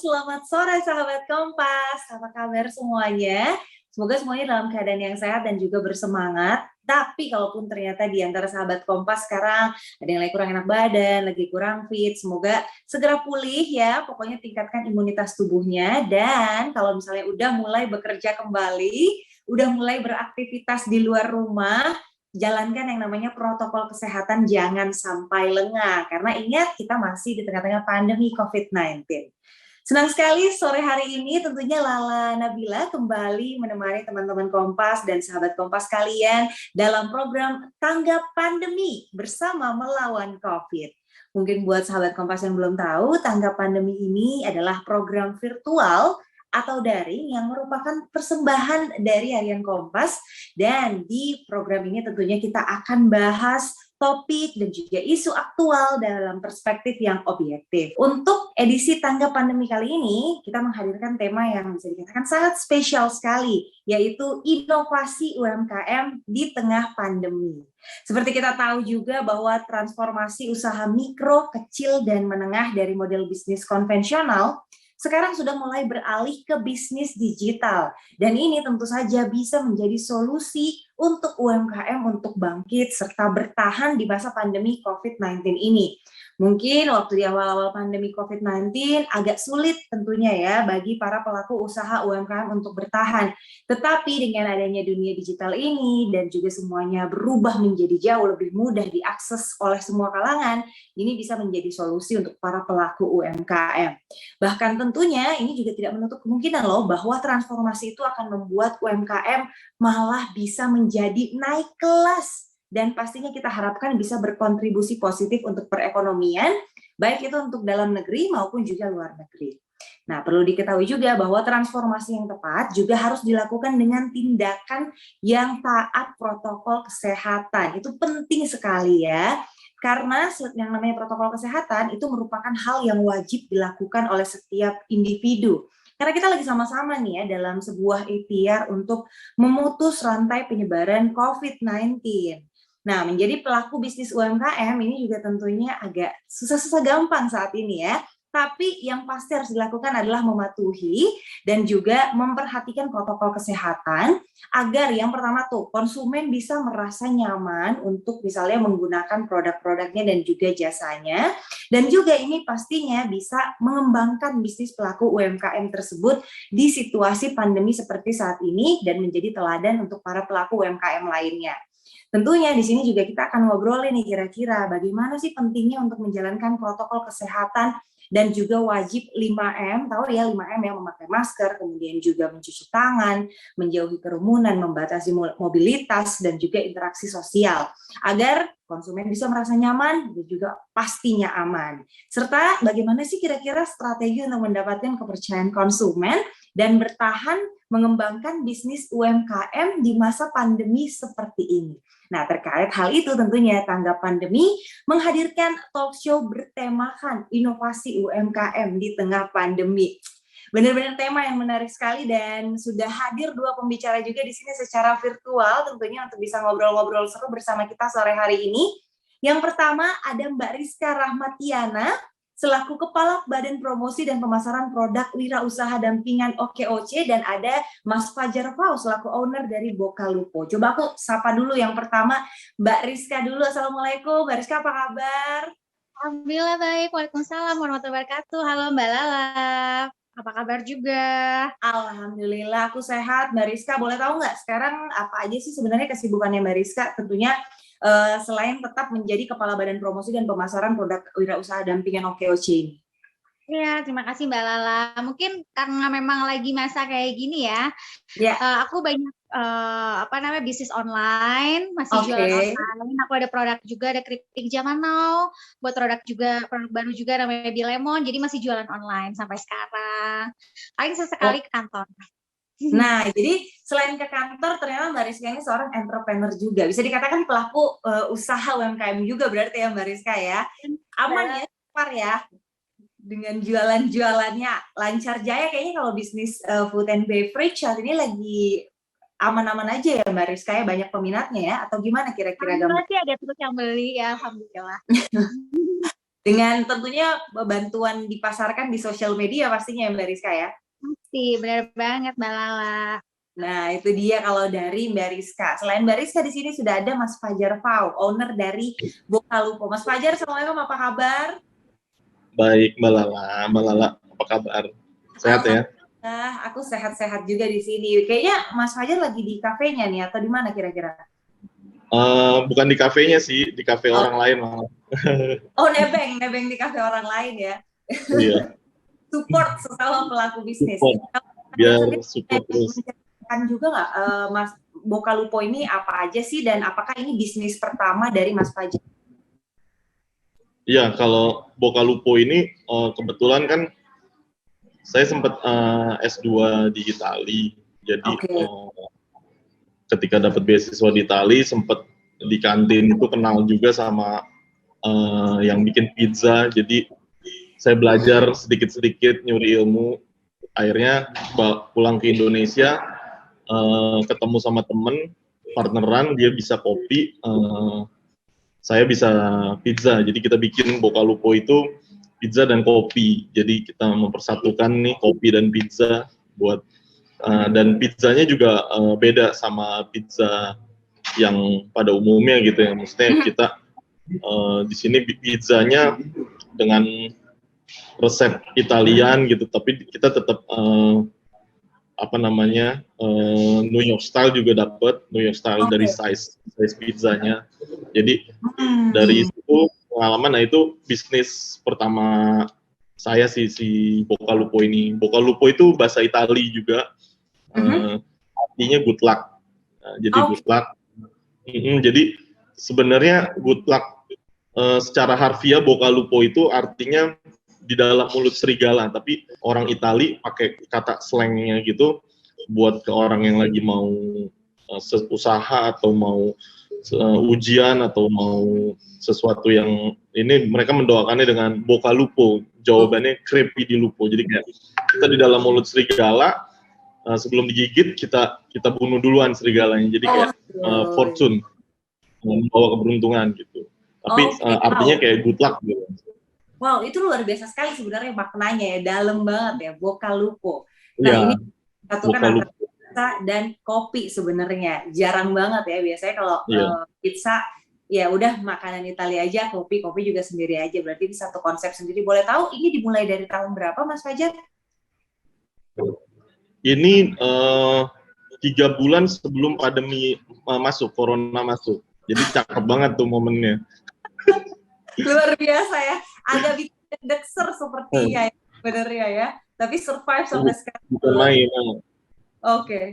selamat sore sahabat Kompas. Apa kabar semuanya? Semoga semuanya dalam keadaan yang sehat dan juga bersemangat. Tapi kalaupun ternyata di antara sahabat Kompas sekarang ada yang lagi kurang enak badan, lagi kurang fit, semoga segera pulih ya. Pokoknya tingkatkan imunitas tubuhnya. Dan kalau misalnya udah mulai bekerja kembali, udah mulai beraktivitas di luar rumah, jalankan yang namanya protokol kesehatan, jangan sampai lengah. Karena ingat, kita masih di tengah-tengah pandemi COVID-19. Senang sekali sore hari ini tentunya Lala Nabila kembali menemani teman-teman Kompas dan sahabat Kompas kalian dalam program Tanggap Pandemi bersama Melawan COVID. Mungkin buat sahabat Kompas yang belum tahu, Tanggap Pandemi ini adalah program virtual atau daring yang merupakan persembahan dari Harian Kompas, dan di program ini tentunya kita akan bahas topik dan juga isu aktual dalam perspektif yang objektif. Untuk edisi Tanggap Pandemi kali ini, kita menghadirkan tema yang bisa dikatakan sangat spesial sekali, yaitu inovasi UMKM di tengah pandemi. Seperti kita tahu juga bahwa transformasi usaha mikro, kecil, dan menengah dari model bisnis konvensional sekarang sudah mulai beralih ke bisnis digital. Dan ini tentu saja bisa menjadi solusi untuk UMKM untuk bangkit serta bertahan di masa pandemi COVID-19 ini. Mungkin waktu di awal-awal pandemi COVID-19 agak sulit tentunya ya bagi para pelaku usaha UMKM untuk bertahan. Tetapi dengan adanya dunia digital ini dan juga semuanya berubah menjadi jauh lebih mudah diakses oleh semua kalangan, ini bisa menjadi solusi untuk para pelaku UMKM. Bahkan tentunya ini juga tidak menutup kemungkinan loh bahwa transformasi itu akan membuat UMKM malah bisa menjadi naik kelas. Dan pastinya kita harapkan bisa berkontribusi positif untuk perekonomian, baik itu untuk dalam negeri maupun juga luar negeri. Nah, perlu diketahui juga bahwa transformasi yang tepat juga harus dilakukan dengan tindakan yang taat protokol kesehatan. Itu penting sekali ya. Karena yang namanya protokol kesehatan itu merupakan hal yang wajib dilakukan oleh setiap individu. Karena kita lagi sama-sama nih ya dalam sebuah ikhtiar untuk memutus rantai penyebaran COVID-19. Nah, menjadi pelaku bisnis UMKM ini juga tentunya agak susah-susah gampang saat ini ya. Tapi yang pasti harus dilakukan adalah mematuhi dan juga memperhatikan protokol kesehatan agar yang pertama tuh konsumen bisa merasa nyaman untuk misalnya menggunakan produk-produknya dan juga jasanya, dan juga ini pastinya bisa mengembangkan bisnis pelaku UMKM tersebut di situasi pandemi seperti saat ini dan menjadi teladan untuk para pelaku UMKM lainnya. Tentunya di sini juga kita akan ngobrolin nih kira-kira bagaimana sih pentingnya untuk menjalankan protokol kesehatan dan juga wajib 5M, tahu ya 5M yang memakai masker, kemudian juga mencuci tangan, menjauhi kerumunan, membatasi mobilitas, dan juga interaksi sosial, agar konsumen bisa merasa nyaman dan juga pastinya aman. Serta bagaimana sih kira-kira strategi untuk mendapatkan kepercayaan konsumen dan bertahan mengembangkan bisnis UMKM di masa pandemi seperti ini. Nah, terkait hal itu tentunya Tanggap Pandemi menghadirkan talk show bertemakan inovasi UMKM di tengah pandemi. Benar-benar tema yang menarik sekali dan sudah hadir dua pembicara juga di sini secara virtual tentunya untuk bisa ngobrol-ngobrol seru bersama kita sore hari ini. Yang pertama ada Mbak Rizka Rahmatiana selaku Kepala Badan Promosi dan Pemasaran Produk Wirausaha Dampingan OKOC, dan ada Mas Fajar Fau selaku owner dari Bokalupo. Coba aku sapa dulu yang pertama Mbak Rizka dulu. Assalamualaikum Mbak Rizka, apa kabar? Alhamdulillah baik, waalaikumsalam warahmatullahi wabarakatuh. Halo Mbak Lala, apa kabar juga? Alhamdulillah aku sehat. Mbak Rizka, boleh tahu nggak sekarang apa aja sih sebenarnya kesibukannya Mbak Rizka? Tentunya selain tetap menjadi Kepala Badan Promosi dan Pemasaran Produk Wirausaha Dampingan OKOC ini. Iya, terima kasih Mbak Lala. Mungkin karena memang lagi masa kayak gini ya, aku banyak bisnis online, masih jualan online. Aku ada produk juga, ada keripik zaman now, buat produk baru juga namanya Bilemon, jadi masih jualan online sampai sekarang. Paling sesekali ke kantor. Nah, jadi selain ke kantor, ternyata Mbak Rizka ini seorang entrepreneur juga. Bisa dikatakan pelaku usaha UMKM juga berarti ya Mbak Rizka ya. Aman ya, Par ya. Dengan jualan-jualannya lancar jaya, kayaknya kalau bisnis food and beverage saat ini lagi aman-aman aja ya Mbak Rizka ya, banyak peminatnya ya, atau gimana kira-kira? Alhamdulillah sih ada terus yang beli ya, alhamdulillah. Dengan tentunya bantuan dipasarkan di sosial media pastinya ya Mbak Rizka ya? Pasti, benar banget Mbak Lala. Nah, itu dia kalau dari Mbak Rizka. Selain Mbak Rizka, di sini sudah ada Mas Fajar Pau, owner dari Bokalupo. Mas Fajar, Assalamualaikum, apa kabar? Baik, Mbak Lala, apa kabar? Sehat ya? Aku sehat-sehat juga di sini. Kayaknya Mas Fajar lagi di kafenya nih, atau di mana kira-kira? Bukan di kafenya sih, di kafe orang lain malah. Oh, nebeng di kafe orang lain ya? Iya. Support sesama pelaku bisnis. Biar support terus. Kan juga nggak, Mas Bokalupo ini apa aja sih, dan apakah ini bisnis pertama dari Mas Fajar? Iya, kalau Bokalupo ini kebetulan kan saya sempat S2 di Itali, jadi ketika dapat beasiswa di Itali sempat di kantin itu kenal juga sama yang bikin pizza, jadi saya belajar sedikit-sedikit nyuri ilmu, akhirnya pulang ke Indonesia ketemu sama temen partneran, dia bisa kopi, saya bisa pizza, jadi kita bikin Bokalupo itu pizza dan kopi, jadi kita mempersatukan nih kopi dan pizza buat dan pizzanya juga beda sama pizza yang pada umumnya gitu ya, maksudnya kita di sini pizzanya dengan resep Italian gitu, tapi kita tetap New York style juga dapat, New York style dari size pizzanya. Jadi dari itu pengalaman, nah itu bisnis pertama saya sih, si Bokalupo ini. Bokalupo itu bahasa Itali juga, artinya good luck. Nah, jadi good luck. Jadi sebenarnya good luck secara harfiah Bokalupo itu artinya di dalam mulut serigala, tapi orang Itali pakai kata slangnya gitu buat ke orang yang lagi mau usaha atau mau ujian atau mau sesuatu yang ini, mereka mendoakannya dengan Bokalupo, jawabannya crepi di lupo. Jadi kayak kita di dalam mulut serigala, sebelum digigit kita bunuh duluan serigalanya, jadi kayak fortune, membawa keberuntungan gitu, tapi artinya kayak good luck gitu. Wow, itu luar biasa sekali sebenarnya maknanya ya, dalam banget ya, Bokalupo. Nah, ini satukan antara pizza dan kopi sebenarnya. Jarang banget ya, biasanya kalau pizza ya udah makanan Italia aja, kopi juga sendiri aja. Berarti ini satu konsep sendiri. Boleh tahu ini dimulai dari tahun berapa, Mas Fajar? Ini 3 bulan sebelum pandemi masuk, corona masuk. Jadi cakep banget tuh momennya. Luar biasa ya, agak bikin deg-deger sepertinya ya, sebenarnya ya, tapi survive sampai sekarang. Bukan main.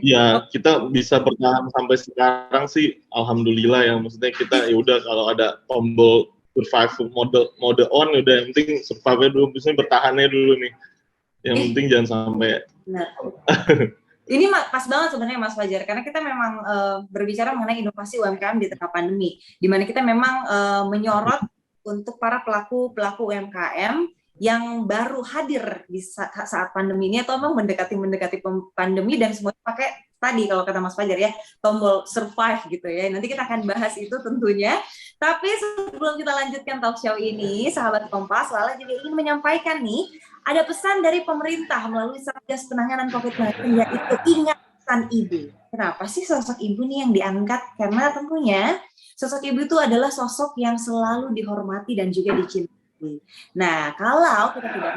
Iya, kita bisa bertahan sampai sekarang sih, alhamdulillah ya. Maksudnya kita ya udah, kalau ada tombol survive mode on, udah yang penting survive dulu, biasanya bertahannya dulu nih. Yang penting jangan sampai. Benar. Ini pas banget sebenarnya Mas Fajar, karena kita memang berbicara mengenai inovasi UMKM di tengah pandemi, di mana kita memang menyorot untuk para pelaku UMKM yang baru hadir di saat pandemi ini, atau memang mendekati pandemi, dan semuanya pakai tadi kalau kata Mas Fajar ya, tombol survive gitu ya. Nanti kita akan bahas itu tentunya. Tapi sebelum kita lanjutkan talk show ini, sahabat Kompas, Lala juga ingin menyampaikan nih, ada pesan dari pemerintah melalui Satgas Penanganan COVID-19, yaitu ingat pesan ibu. Kenapa sih sosok ibu nih yang diangkat? Karena tentunya sosok ibu itu adalah sosok yang selalu dihormati dan juga dicintai. Nah, kalau kita tidak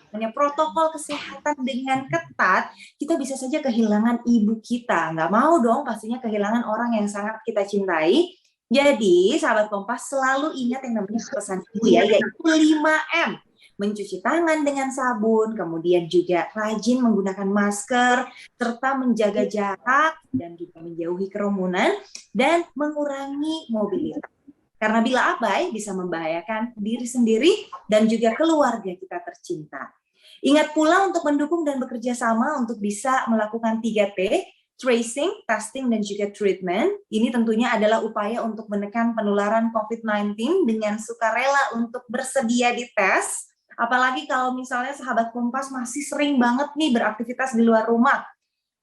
punya protokol kesehatan dengan ketat, kita bisa saja kehilangan ibu kita. Nggak mau dong pastinya kehilangan orang yang sangat kita cintai. Jadi, sahabat Kompas, selalu ingat yang namanya pesan ibu ya, yaitu 5M. Mencuci tangan dengan sabun, kemudian juga rajin menggunakan masker, serta menjaga jarak dan juga menjauhi kerumunan, dan mengurangi mobilitas. Karena bila abai bisa membahayakan diri sendiri dan juga keluarga kita tercinta. Ingat pula untuk mendukung dan bekerja sama untuk bisa melakukan 3T, tracing, testing, dan juga treatment. Ini tentunya adalah upaya untuk menekan penularan COVID-19 dengan sukarela untuk bersedia dites. Apalagi kalau misalnya sahabat Kompas masih sering banget nih beraktivitas di luar rumah.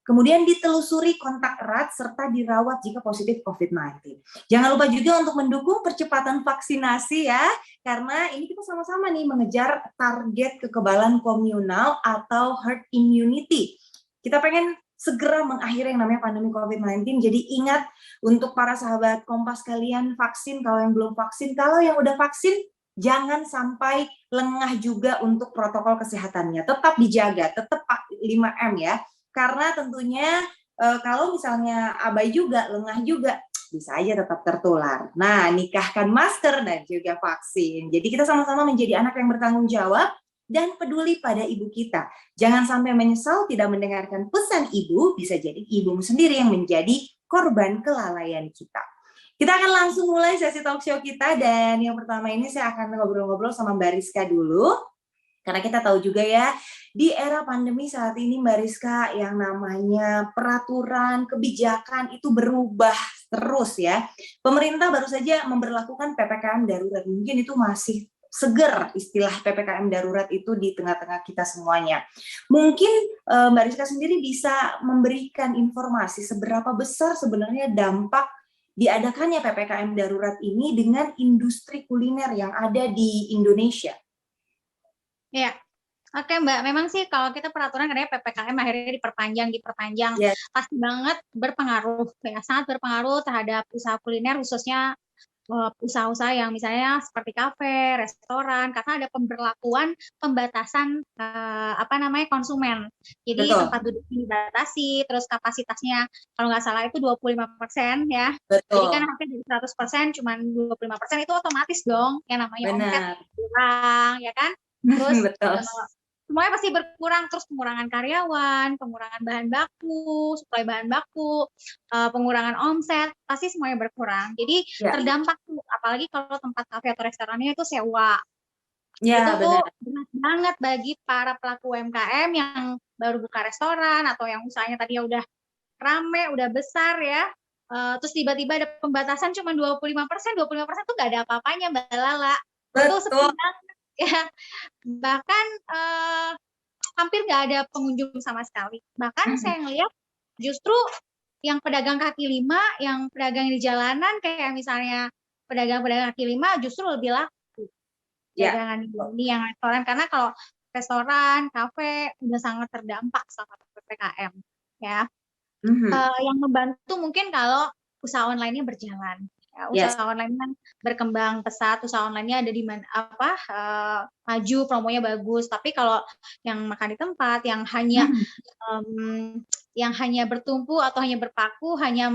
Kemudian ditelusuri kontak erat serta dirawat jika positif COVID-19. Jangan lupa juga untuk mendukung percepatan vaksinasi ya, karena ini kita sama-sama nih mengejar target kekebalan komunal atau herd immunity. Kita pengen segera mengakhiri yang namanya pandemi COVID-19, jadi ingat untuk para sahabat Kompas kalian, vaksin kalau yang belum vaksin, kalau yang udah vaksin, jangan sampai lengah juga untuk protokol kesehatannya, tetap dijaga, tetap 5M ya. Karena tentunya kalau misalnya abai juga, lengah juga, bisa aja tetap tertular. Nah, nikahkan masker dan juga vaksin. Jadi kita sama-sama menjadi anak yang bertanggung jawab dan peduli pada ibu kita. Jangan sampai menyesal tidak mendengarkan pesan ibu, bisa jadi ibumu sendiri yang menjadi korban kelalaian kita. Kita akan langsung mulai sesi talk show kita, dan yang pertama ini saya akan ngobrol-ngobrol sama Mbak Rizka dulu. Karena kita tahu juga ya, di era pandemi saat ini Mbak Rizka, yang namanya peraturan, kebijakan itu berubah terus ya. Pemerintah baru saja memberlakukan PPKM darurat. Mungkin itu masih seger istilah PPKM darurat itu di tengah-tengah kita semuanya. Mungkin Mbak Rizka sendiri bisa memberikan informasi seberapa besar sebenarnya dampak diadakannya PPKM darurat ini dengan industri kuliner yang ada di Indonesia. Ya, oke Mbak. Memang sih kalau kita peraturan katanya PPKM akhirnya diperpanjang, pasti banget berpengaruh, ya sangat berpengaruh terhadap usaha kuliner, khususnya usaha-usaha yang misalnya seperti kafe, restoran, karena ada pembatasan konsumen. Jadi tempat duduk dibatasi, terus kapasitasnya kalau nggak salah itu 25% ya. Betul. Jadi kan hampir dari 100% cuma 25% itu otomatis dong yang namanya omset kurang, ya kan? Terus semuanya pasti berkurang, terus pengurangan karyawan, pengurangan bahan baku, suplai bahan baku, pengurangan omset, pasti semuanya berkurang. Jadi terdampak tuh, apalagi kalau tempat kafe atau restorannya itu sewa. Itu tuh berat banget bagi para pelaku UMKM yang baru buka restoran atau yang usahanya tadi udah rame, udah besar ya. Terus tiba-tiba ada pembatasan cuma 25%, 25% tuh nggak ada apa-apanya Mbak Lala. Itu sepi banget. Ya, bahkan hampir nggak ada pengunjung sama sekali. Bahkan saya ngeliat justru yang pedagang kaki lima, yang pedagang di jalanan kayak misalnya pedagang-pedagang kaki lima justru lebih laku dagangan ini yang restoran, karena kalau restoran, kafe udah sangat terdampak sama PPKM ya. Yang membantu mungkin kalau usaha online-nya berjalan. Ya, usaha online kan berkembang pesat, usaha online-nya ada di mana maju, promonya bagus. Tapi kalau yang makan di tempat, yang hanya bertumpu atau hanya berpaku, hanya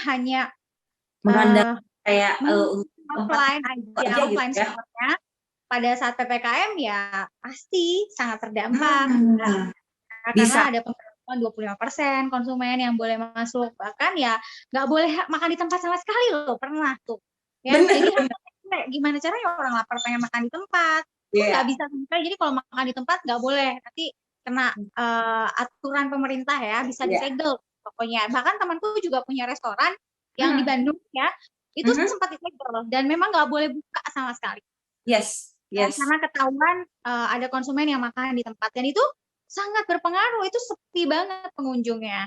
hanya mengandalkan kayak offline aja offline gitu ya. Pada saat PPKM ya pasti sangat terdampak. Karena ada 25% konsumen yang boleh masuk, bahkan ya nggak boleh makan di tempat sama sekali loh, pernah tuh ya. Jadi gimana caranya orang lapar pengen makan di tempat, nggak bisa sama sekali. Jadi kalau makan di tempat nggak boleh, nanti kena aturan pemerintah ya, bisa disegel pokoknya. Bahkan temanku juga punya restoran yang di Bandung ya, itu sempat disegel dan memang nggak boleh buka sama sekali. Karena ketahuan ada konsumen yang makan di tempat, dan itu sangat berpengaruh, itu sepi banget pengunjungnya.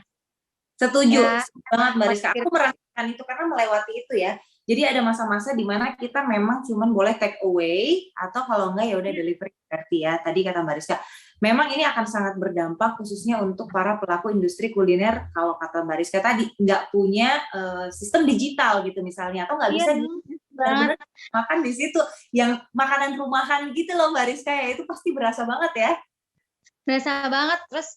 Setuju banget Mbak Rizka. Aku merasakan itu karena melewati itu ya. Jadi ada masa-masa di mana kita memang cuma boleh take away atau kalau enggak ya udah delivery berarti ya. Tadi kata Mbak Rizka, memang ini akan sangat berdampak khususnya untuk para pelaku industri kuliner. Kalau kata Mbak Rizka tadi nggak punya sistem digital gitu misalnya, atau nggak bisa benar-benar makan di situ yang makanan rumahan gitu loh Mbak Rizka ya, itu pasti berasa banget ya. Berasa banget. Terus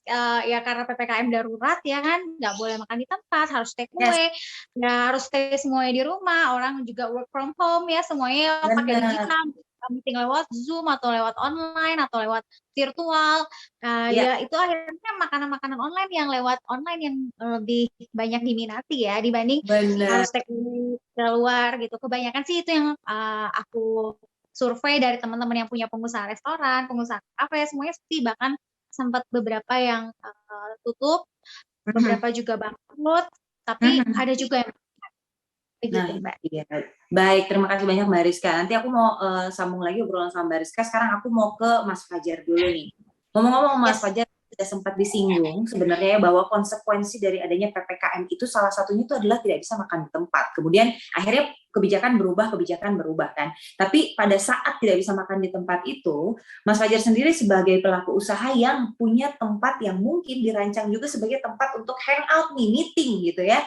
ya karena PPKM darurat ya kan, nggak boleh makan di tempat, harus take away, ya harus stay semuanya di rumah. Orang juga work from home ya, semuanya pakai digital, meeting lewat Zoom atau lewat online atau lewat virtual. Ya itu akhirnya makanan-makanan online yang lewat online yang lebih banyak diminati ya dibanding harus take away keluar gitu. Kebanyakan sih itu yang aku survei dari teman-teman yang punya pengusaha restoran, pengusaha kafe, semuanya sepi. Bahkan sempat beberapa yang tutup, beberapa juga bangkrut, tapi ada juga yang begitu, Mbak. Iya. Baik, terima kasih banyak Mbak Rizka. Nanti aku mau sambung lagi obrolan sama Mbak Rizka. Sekarang aku mau ke Mas Fajar dulu nih. Ngomong-ngomong Mas Fajar, juga sempat disinggung sebenarnya bahwa konsekuensi dari adanya PPKM itu salah satunya itu adalah tidak bisa makan di tempat. Kemudian akhirnya kebijakan berubah kan. Tapi pada saat tidak bisa makan di tempat itu, Mas Fajar sendiri sebagai pelaku usaha yang punya tempat yang mungkin dirancang juga sebagai tempat untuk hangout nih, meeting gitu ya.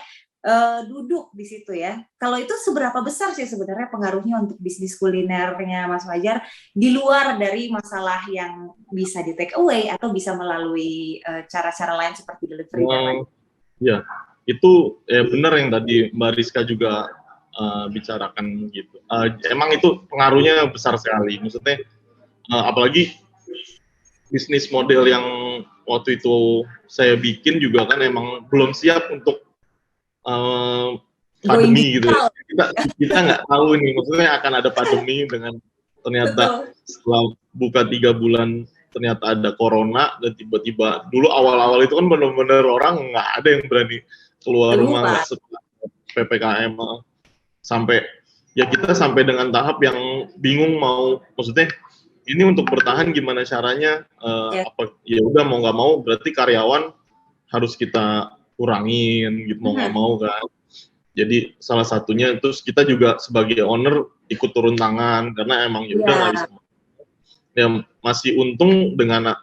Duduk di situ ya. Kalau itu seberapa besar sih sebenarnya pengaruhnya untuk bisnis kulinernya Mas Fajar di luar dari masalah yang bisa di take away atau bisa melalui cara-cara lain seperti delivery dan lain. Ya, itu benar yang tadi Mbak Rizka juga bicarakan gitu. Emang itu pengaruhnya besar sekali. Maksudnya apalagi bisnis model yang waktu itu saya bikin juga kan emang belum siap untuk pandemi gitu ya. Kita nggak tahu nih, maksudnya akan ada pandemi dengan ternyata setelah buka 3 bulan ternyata ada corona dan tiba-tiba dulu awal-awal itu kan benar-benar orang nggak ada yang berani keluar rumah nggak setelah PPKM sampai ya kita sampai dengan tahap yang bingung mau, maksudnya ini untuk bertahan gimana caranya, apa ya udah mau nggak mau berarti karyawan harus kita kurangin gitu mau nggak mau kan. Jadi salah satunya terus kita juga sebagai owner ikut turun tangan karena emang ya udah nggak bisa. Ya masih untung dengan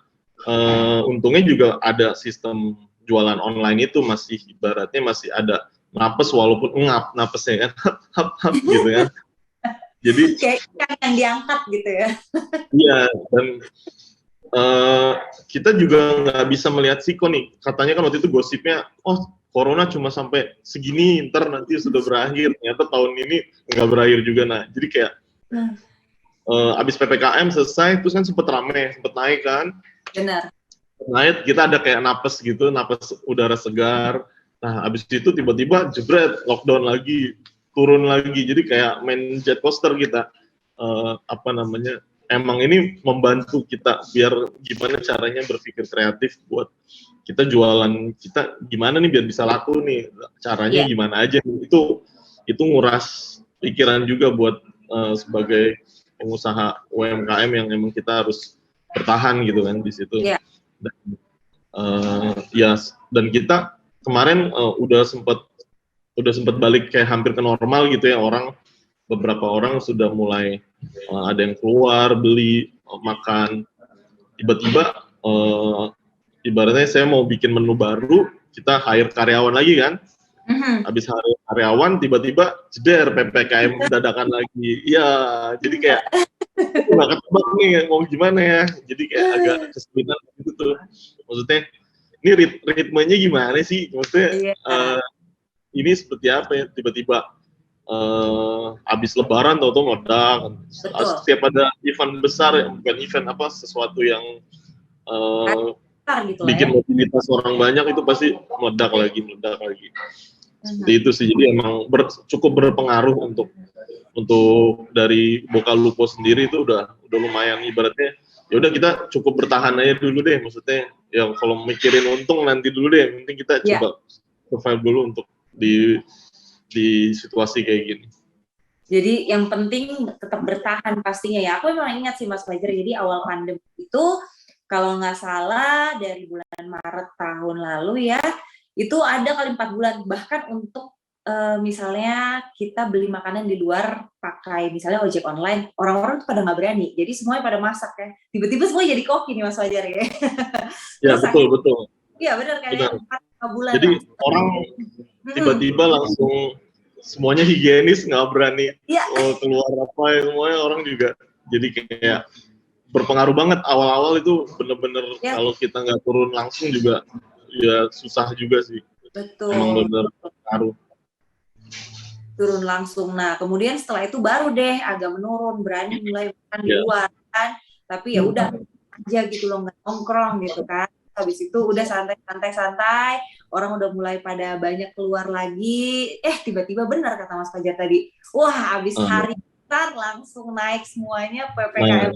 untungnya juga ada sistem jualan online itu masih ibaratnya masih ada napes walaupun ngap napesnya kan gitu ya. Jadi kayak yang diangkat gitu ya. Iya dan kita juga nggak bisa melihat siko nih. Katanya kan waktu itu gosipnya, oh corona cuma sampai segini, ntar nanti sudah berakhir. Ternyata tahun ini nggak berakhir juga. Nah, jadi kayak abis PPKM selesai, terus kan sempet rame, sempet naik kan. Benar. Naik, kita ada kayak napes gitu, napes udara segar. Nah, abis itu tiba-tiba jebret, lockdown lagi, turun lagi. Jadi kayak main jet coaster kita. Emang ini membantu kita biar gimana caranya berpikir kreatif buat kita jualan kita gimana nih biar bisa laku nih, caranya gimana aja nih. Itu nguras pikiran juga buat sebagai pengusaha UMKM yang emang kita harus bertahan gitu kan di situ. Dan kita kemarin udah sempat balik kayak hampir ke normal gitu ya, beberapa orang sudah mulai ada yang keluar beli makan, tiba-tiba ibaratnya saya mau bikin menu baru, kita hire karyawan lagi kan, habis hire karyawan tiba-tiba jeder PPKM dadakan lagi, iya jadi kayak nggak ketebak nih mau gimana ya, jadi kayak agak kesulitan gitu tuh, maksudnya ini ritmenya gimana sih, maksudnya ini seperti apa ya, tiba-tiba habis lebaran tau-tau meledak. Setiap ada event besar, bukan event apa, sesuatu yang gitu bikin mobilitas orang banyak itu pasti meledak lagi. Seperti itu sih, jadi emang cukup berpengaruh untuk dari Bokalupo sendiri itu udah lumayan, ibaratnya ya udah kita cukup bertahan aja dulu deh, maksudnya ya kalau mikirin untung nanti dulu deh, yang penting kita coba survive dulu untuk di situasi kayak gini. Jadi yang penting tetap bertahan pastinya ya. Aku memang ingat sih Mas Fajar, jadi awal pandemi itu kalau nggak salah dari bulan Maret tahun lalu ya, itu ada kali 4 bulan bahkan untuk misalnya kita beli makanan di luar pakai misalnya ojek online, orang-orang tuh pada nggak berani. Jadi semuanya pada masak ya. Tiba-tiba semua jadi koki nih Mas Fajar ya. Ya betul. Iya benar kayak 4 bulan. Jadi orang tiba-tiba langsung semuanya higienis, nggak berani keluar apa ya, semuanya orang juga jadi kayak berpengaruh banget. Awal-awal itu bener-bener kalau kita nggak turun langsung juga ya susah juga sih. Betul. Emang bener berpengaruh. Turun langsung. Nah kemudian setelah itu baru deh agak menurun, berani mulai makan di luar kan. Tapi ya udah aja gitu loh, nggak nongkrong gitu kan. Habis itu udah santai, orang udah mulai pada banyak keluar lagi. Tiba-tiba benar kata Mas Fajar tadi, wah habis hari besar langsung naik semuanya PPKM.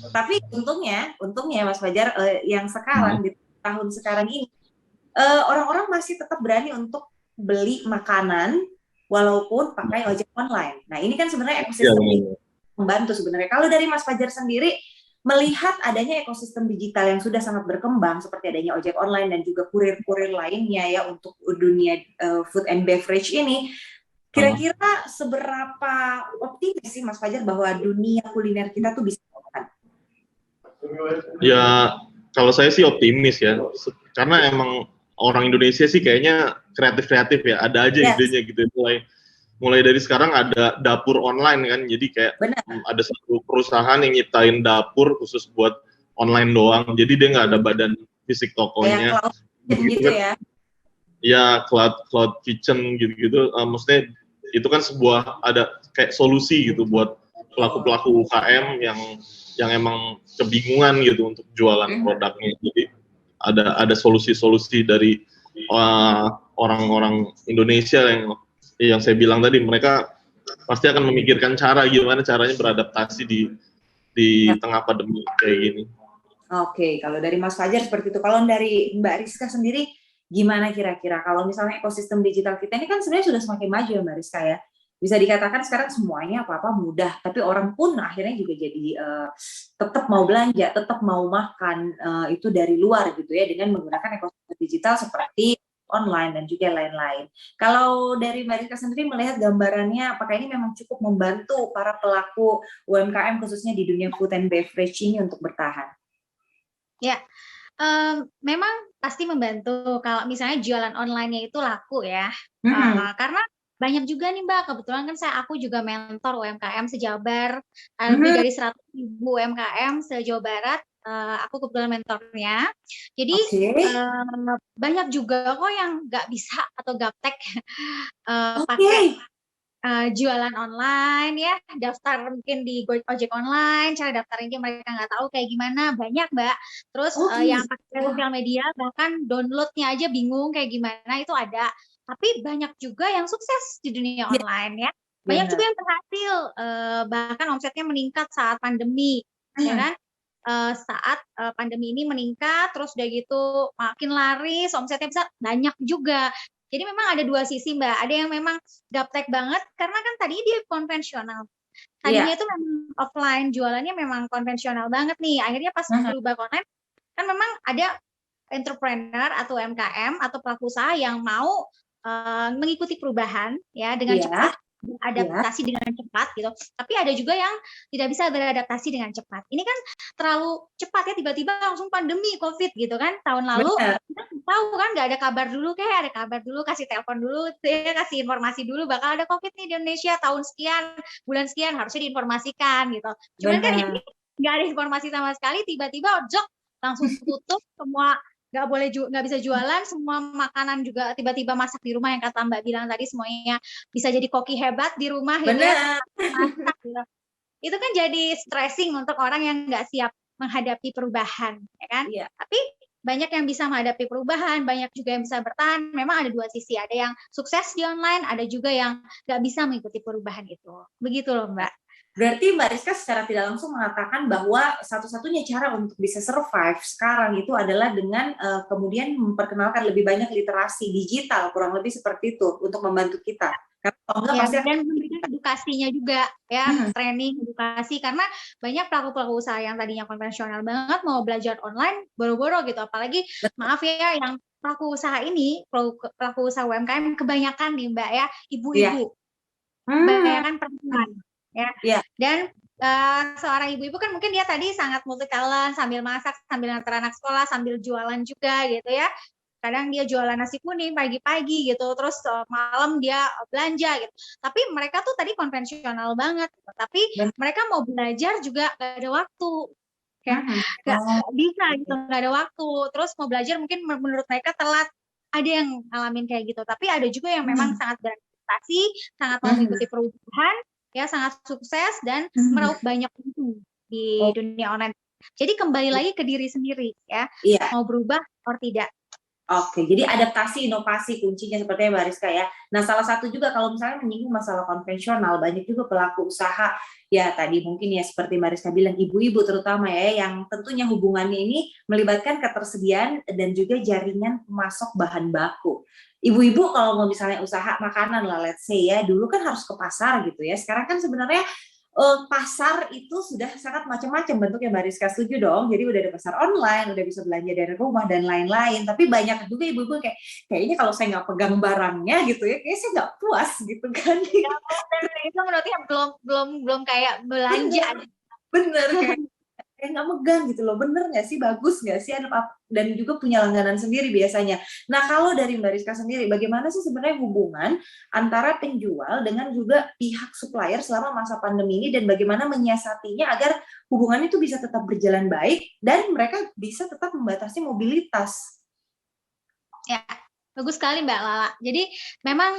Tapi untungnya Mas Fajar yang sekarang di tahun sekarang ini orang-orang masih tetap berani untuk beli makanan walaupun pakai ojek online. Nah ini kan sebenarnya ekosistem membantu sebenarnya. Kalau dari Mas Fajar sendiri melihat adanya ekosistem digital yang sudah sangat berkembang seperti adanya ojek online dan juga kurir-kurir lainnya ya untuk dunia food and beverage ini, kira-kira seberapa optimis sih Mas Fajar bahwa dunia kuliner kita tuh bisa bertahan? Ya, kalau saya sih optimis ya, karena emang orang Indonesia sih kayaknya kreatif ya, ada aja idenya gitu. Mulai dari sekarang ada dapur online kan, jadi kayak ada satu perusahaan yang nyiptain dapur khusus buat online doang, jadi dia nggak ada badan fisik tokonya. Kayak cloud gitu ya? Ya, cloud kitchen gitu-gitu. Maksudnya itu kan sebuah ada kayak solusi gitu buat pelaku-pelaku UKM yang emang kebingungan gitu untuk jualan produknya. Jadi ada solusi-solusi dari orang-orang Indonesia yang saya bilang tadi, mereka pasti akan memikirkan gimana caranya beradaptasi di tengah pandemi kayak gini. Oke, kalau dari Mas Fajar seperti itu. Kalau dari Mbak Rizka sendiri, gimana kira-kira? Kalau misalnya ekosistem digital kita ini kan sebenarnya sudah semakin maju ya Mbak Rizka ya. Bisa dikatakan sekarang semuanya apa-apa mudah, tapi orang pun akhirnya juga jadi tetap mau belanja, tetap mau makan itu dari luar gitu ya, dengan menggunakan ekosistem digital seperti online dan juga lain-lain. Kalau dari Mbak Rizka sendiri melihat gambarannya, apakah ini memang cukup membantu para pelaku UMKM khususnya di dunia food and beverage ini untuk bertahan? Ya, memang pasti membantu kalau misalnya jualan online-nya itu laku ya. Karena banyak juga nih Mbak, kebetulan kan aku juga mentor UMKM se-Jabar, lebih dari 100.000 UMKM se-Jawa Barat, aku kebetulan mentornya. Jadi banyak juga kok yang nggak bisa atau gaptek pakai jualan online ya, daftar mungkin di ojek online, cara daftarnya mereka nggak tahu kayak gimana, banyak Mbak. Terus yang pakai sosial media bahkan downloadnya aja bingung kayak gimana, itu ada. Tapi banyak juga yang sukses di dunia online ya. Banyak juga yang berhasil, bahkan omsetnya meningkat saat pandemi, ya kan? Saat pandemi ini meningkat, terus udah gitu makin laris, omsetnya bisa banyak juga. Jadi memang ada dua sisi Mbak, ada yang memang gaptek banget karena kan tadinya dia konvensional. Tadinya itu memang offline, jualannya memang konvensional banget nih. Akhirnya pas berubah ke online, kan memang ada entrepreneur atau UMKM atau pelaku usaha yang mau mengikuti perubahan ya dengan cepat, beradaptasi dengan cepat gitu. Tapi ada juga yang tidak bisa beradaptasi dengan cepat. Ini kan terlalu cepat ya, tiba-tiba langsung pandemi COVID gitu kan. Tahun lalu kita tahu kan, nggak ada kabar dulu, kayak ada kabar dulu, kasih telepon dulu, ya, kasih informasi dulu bakal ada COVID nih di Indonesia tahun sekian, bulan sekian, harusnya diinformasikan gitu. Cuman kan ini nggak ada informasi sama sekali, tiba-tiba ojok langsung tutup, semua nggak bisa jualan, semua makanan juga tiba-tiba masak di rumah, yang kata Mbak bilang tadi, semuanya bisa jadi koki hebat di rumah gitu ya. Masak, gitu. Itu kan jadi stressing untuk orang yang nggak siap menghadapi perubahan, ya kan? Tapi banyak yang bisa menghadapi perubahan, banyak juga yang bisa bertahan. Memang ada dua sisi, ada yang sukses di online, ada juga yang nggak bisa mengikuti perubahan itu. Begitu loh Mbak. Berarti Mbak Rizka secara tidak langsung mengatakan bahwa satu-satunya cara untuk bisa survive sekarang itu adalah dengan kemudian memperkenalkan lebih banyak literasi digital, kurang lebih seperti itu, untuk membantu kita. Karena pasti dan memberikan edukasinya juga ya, training edukasi, karena banyak pelaku-pelaku usaha yang tadinya konvensional banget mau belajar online boro-boro gitu, apalagi maaf ya, yang pelaku usaha ini, pelaku usaha UMKM kebanyakan nih Mbak ya, ibu-ibu, kebanyakan perempuan ya. Dan seorang ibu-ibu kan mungkin dia tadi sangat multi talent, sambil masak, sambil nganter anak sekolah, sambil jualan juga gitu ya. Kadang dia jualan nasi kuning pagi-pagi gitu, terus malam dia belanja gitu. Tapi mereka tuh tadi konvensional banget, tapi mereka mau belajar juga gak ada waktu, ya gak bisa gitu, gak ada waktu. Terus mau belajar mungkin menurut mereka telat, ada yang ngalamin kayak gitu. Tapi ada juga yang memang sangat beradaptasi, sangat mau mengikuti perubahan, ya sangat sukses dan meraup banyak untung di dunia online. Jadi kembali lagi ke diri sendiri ya, mau berubah atau tidak. Oke, jadi adaptasi, inovasi kuncinya seperti Mbak Rizka ya. Nah, salah satu juga kalau misalnya menyinggung masalah konvensional, banyak juga pelaku usaha, ya tadi mungkin ya seperti Mbak Rizka bilang, ibu-ibu terutama ya, yang tentunya hubungannya ini melibatkan ketersediaan dan juga jaringan pemasok bahan baku. Ibu-ibu kalau mau misalnya usaha makanan lah, let's say ya, dulu kan harus ke pasar gitu ya. Sekarang kan sebenarnya pasar itu sudah sangat macam-macam bentuknya, Mbak Rizka, setuju dong? Jadi udah ada pasar online, udah bisa belanja dari rumah dan lain-lain. Tapi banyak juga ibu-ibu kayaknya kalau saya nggak pegang barangnya gitu ya, kayaknya saya nggak puas gitu kan. Ya, itu menurutnya belum kayak belanja. Bener kayak nggak megang gitu loh, bener nggak sih, bagus nggak sih, dan juga punya langganan sendiri biasanya. Nah kalau dari Mbak Rizka sendiri, bagaimana sih sebenarnya hubungan antara penjual dengan juga pihak supplier selama masa pandemi ini, dan bagaimana menyiasatinya agar hubungan itu bisa tetap berjalan baik dan mereka bisa tetap membatasi mobilitas? Ya, bagus sekali Mbak Lala. Jadi memang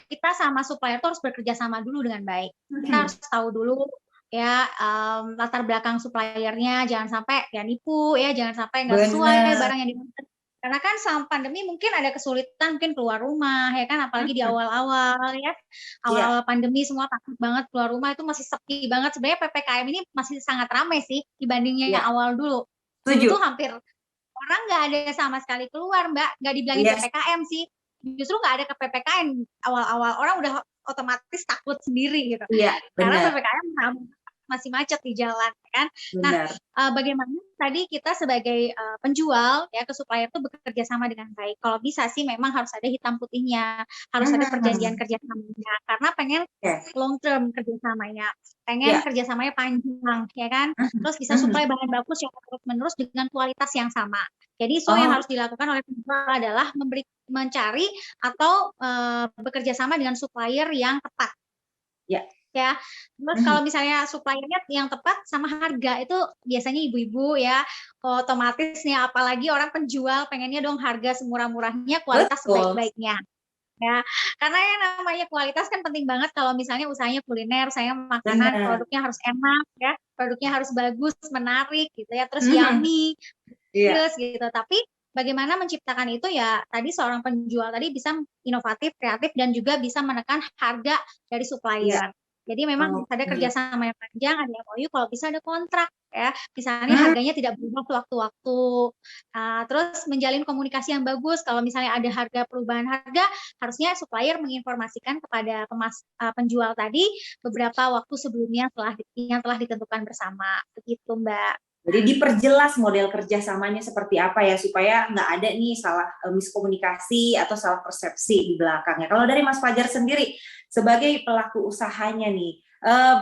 kita sama supplier itu harus bekerja sama dulu dengan baik. Kita harus tahu dulu ya latar belakang suppliernya, jangan sampai ya nipu ya, jangan sampai nggak sesuai barang yang dimaksud. Karena kan selama pandemi mungkin ada kesulitan, mungkin keluar rumah ya kan, apalagi di awal-awal ya, awal-awal pandemi semua takut banget keluar rumah, itu masih sepi banget. Sebenarnya PPKM ini masih sangat ramai sih dibandingnya yang awal dulu. Itu hampir orang nggak ada sama sekali keluar, Mbak, nggak dibilangin PPKM sih. Justru nggak ada ke PPKM, awal-awal orang udah otomatis takut sendiri gitu. Karena PPKM masih macet di jalan kan. Nah, bagaimana tadi kita sebagai penjual ya ke supplier itu bekerja sama dengan baik. Kalau bisa sih memang harus ada hitam putihnya, harus ada perjanjian kerjasamanya, karena pengen long term kerjasamanya, pengen kerjasamanya panjang ya kan. Terus bisa supply bahan baku yang terus menerus dengan kualitas yang sama. Jadi yang harus dilakukan oleh penjual adalah mencari atau bekerja sama dengan supplier yang tepat. Ya, terus kalau misalnya suppliernya yang tepat sama harga, itu biasanya ibu-ibu ya, otomatis nih, apalagi orang penjual pengennya dong harga semurah-murahnya, kualitas sebaik-baiknya. Ya, karena yang namanya kualitas kan penting banget kalau misalnya usahanya kuliner, saya makanan, produknya harus enak ya, produknya harus bagus, menarik gitu ya, terus yummy, terus gitu. Tapi bagaimana menciptakan itu ya, tadi seorang penjual tadi bisa inovatif, kreatif, dan juga bisa menekan harga dari supplier. Jadi memang ada kerjasama yang panjang, ada MOU, kalau bisa ada kontrak ya. Misalnya harganya tidak berubah sewaktu-waktu. Terus menjalin komunikasi yang bagus. Kalau misalnya ada perubahan harga, harusnya supplier menginformasikan kepada penjual tadi beberapa waktu sebelumnya yang telah ditentukan bersama. Begitu, Mbak. Jadi diperjelas model kerjasamanya seperti apa ya, supaya nggak ada nih salah miskomunikasi atau salah persepsi di belakangnya. Kalau dari Mas Fajar sendiri, sebagai pelaku usahanya nih,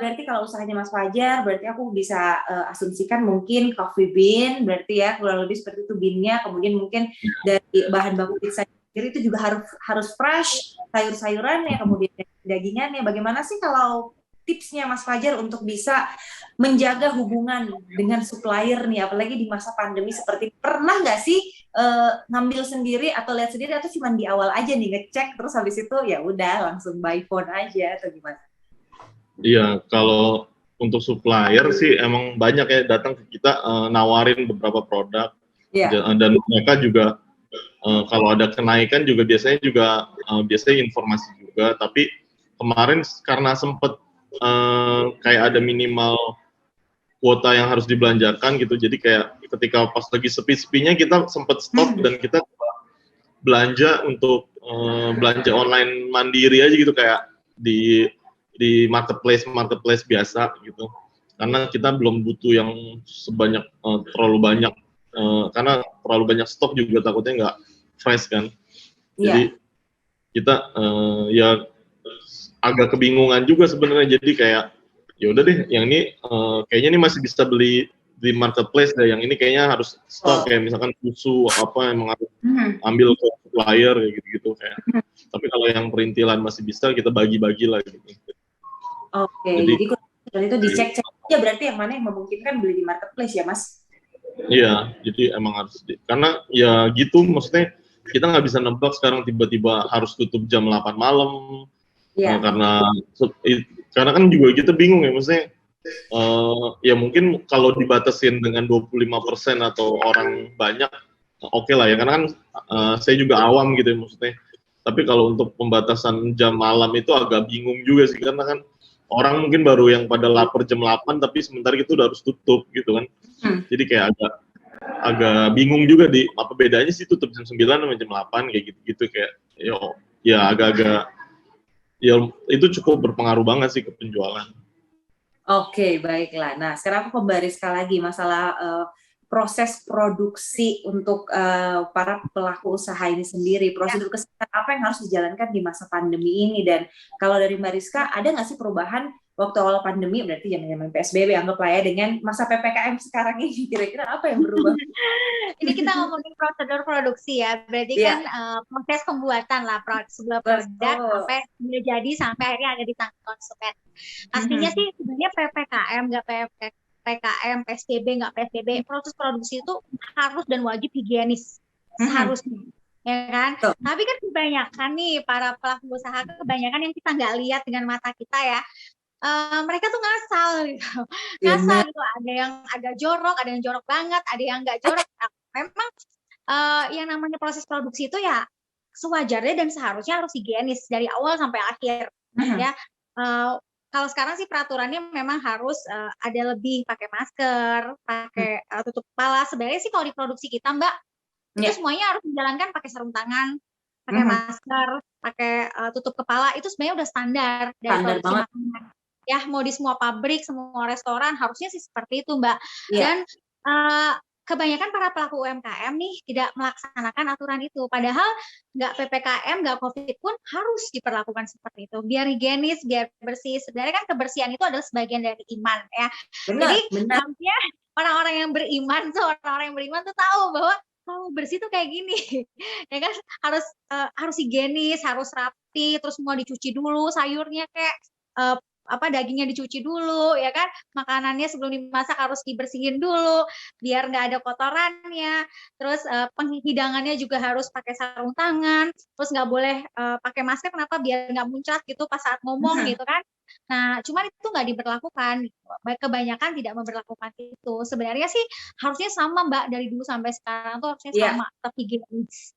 berarti kalau usahanya Mas Fajar, berarti aku bisa asumsikan mungkin coffee bean, berarti ya kurang lebih seperti itu beannya, kemudian mungkin dari bahan baku pizza sendiri itu juga harus fresh, sayur-sayurannya, kemudian dagingannya. Bagaimana sih kalau tipsnya Mas Fajar untuk bisa menjaga hubungan dengan supplier nih, apalagi di masa pandemi seperti, pernah nggak sih ngambil sendiri atau lihat sendiri, atau cuma di awal aja nih ngecek, terus habis itu ya udah langsung by phone aja atau gimana? Iya, kalau untuk supplier sih emang banyak ya datang ke kita nawarin beberapa produk, dan mereka juga kalau ada kenaikan juga biasanya informasi juga. Tapi kemarin karena sempet kayak ada minimal kuota yang harus dibelanjakan gitu, jadi kayak ketika pas lagi sepi-sepinya kita sempat stop dan kita belanja untuk belanja online mandiri aja gitu, kayak di marketplace biasa gitu, karena kita belum butuh yang terlalu banyak, karena terlalu banyak stok juga takutnya nggak fresh kan. Jadi kita ya agak kebingungan juga sebenarnya, jadi kayak ya udah deh, yang ini kayaknya ini masih bisa beli di marketplace deh, yang ini kayaknya harus stok, kayak misalkan susu apa emang harus ambil ke supplier kayak gitu kayak. Tapi kalau yang perintilan masih bisa, kita bagi-bagi lah gitu. Jadi itu dicek aja berarti yang mana yang memungkinkan beli di marketplace ya, Mas? Iya, jadi emang harus karena ya gitu, maksudnya kita nggak bisa nebak sekarang tiba-tiba harus tutup jam 8 malam. Karena kan juga kita bingung ya, maksudnya ya mungkin kalau dibatasin dengan 25% atau orang banyak oke lah ya, karena kan saya juga awam gitu ya maksudnya. Tapi kalau untuk pembatasan jam malam itu agak bingung juga sih, karena kan orang mungkin baru yang pada lapar jam 8 tapi sementara itu udah harus tutup gitu kan. Jadi kayak agak bingung juga apa bedanya sih tutup jam 9 sama jam 8 kayak gitu kayak ya agak-agak ya itu cukup berpengaruh banget sih ke penjualan. Oke, baiklah. Nah, sekarang aku ke Mbak Rizka lagi masalah proses produksi untuk para pelaku usaha ini sendiri. Prosedur kesehatan apa yang harus dijalankan di masa pandemi ini? Dan kalau dari Mbak Rizka, ada nggak sih perubahan waktu awal pandemi, berarti zaman-zaman PSBB, anggaplah ya, dengan masa PPKM sekarang ini? Kira-kira apa yang berubah? Ini kita ngomongin prosedur produksi ya, berarti kan proses pembuatan lah sebuah produk sampai jadi sampai akhirnya ada di tangan konsumen. Pastinya sih sebenarnya PPKM nggak PPKM, PSBB nggak PSBB, proses produksi itu harus dan wajib higienis seharusnya, ya kan? Tapi kan kebanyakan nih para pelaku usaha, kebanyakan yang kita nggak lihat dengan mata kita ya. Mereka tuh ngasal gitu. Ngasal gitu, ada yang agak jorok, ada yang jorok banget, ada yang nggak jorok. Memang yang namanya proses produksi itu ya sewajarnya dan seharusnya harus higienis dari awal sampai akhir ya. Kalau sekarang sih peraturannya memang harus ada lebih pakai masker, pakai tutup kepala. Sebenarnya sih kalau di produksi kita Mbak, itu semuanya harus dijalankan pakai sarung tangan, pakai masker, pakai tutup kepala. Itu sebenarnya udah standar dari produksi makanan. Ya, mau di semua pabrik, semua restoran harusnya sih seperti itu Mbak. Dan kebanyakan para pelaku UMKM nih tidak melaksanakan aturan itu. Padahal nggak PPKM, nggak COVID pun harus diperlakukan seperti itu. Biar higienis, biar bersih. Sebenarnya kan kebersihan itu adalah sebagian dari iman ya. Jadi harusnya orang-orang yang beriman tuh tahu bahwa kalau bersih tuh kayak gini. Ya kan harus higienis, harus rapi, terus semua dicuci dulu, sayurnya kayak dagingnya dicuci dulu ya kan, makanannya sebelum dimasak harus dibersihin dulu biar nggak ada kotorannya, terus penghidangannya juga harus pakai sarung tangan, terus nggak boleh pakai masker, kenapa? Biar nggak muncrat gitu pas saat ngomong gitu kan. Nah cuman itu nggak diberlakukan, kebanyakan tidak memberlakukan itu. Sebenarnya sih harusnya sama Mbak, dari dulu sampai sekarang tuh harusnya sama, tapi higienis.